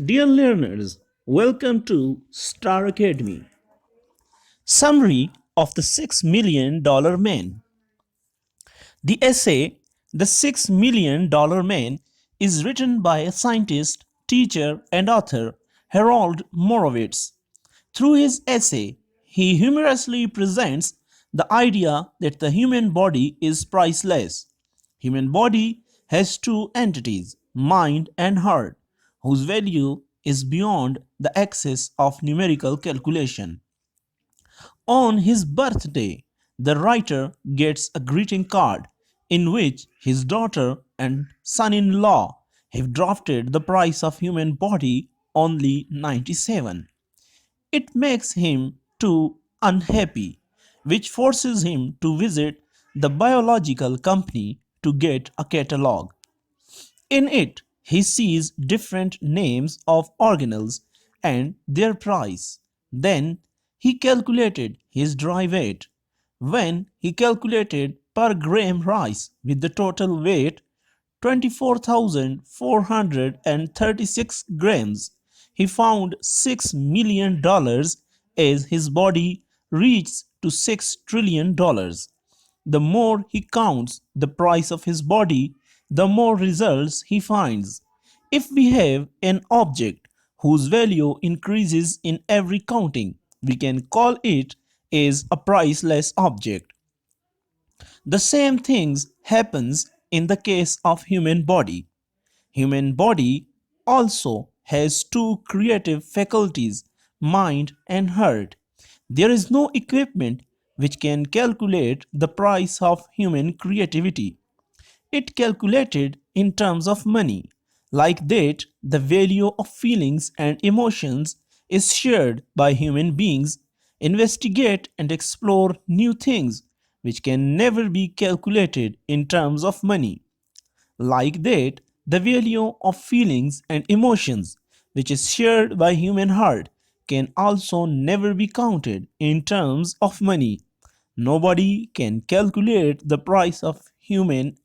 Dear learners, welcome to Star Academy. Summary of the $6 million Man. The essay, The $6 Million Man, is written by a scientist, teacher, and author, Harold Morowitz. Through his essay, he humorously presents the idea that the human body is priceless. Human body has two entities, mind and heart, whose value is beyond the access of numerical calculation. On his birthday, the writer gets a greeting card in which his daughter and son-in-law have drafted the price of human body only 97. It makes him too unhappy, which forces him to visit the biological company to get a catalog. In it, he sees different names of organelles and their price. Then he calculated his dry weight. When he calculated per gram rice with the total weight 24,436 grams, he found $6 million as his body reached to $6 trillion. The more he counts the price of his body, the more results he finds. If we have an object whose value increases in every counting, we can call it as a priceless object. The same things happens in the case of human body. Human body also has two creative faculties, mind and heart. There is no equipment which can calculate the price of human creativity. It calculated in terms of money. Like that, the value of feelings and emotions is shared by human beings, investigate and explore new things which can never be calculated in terms of money. Like that, the value of feelings and emotions, which is shared by human heart, can also never be counted in terms of money. Nobody can calculate the price of human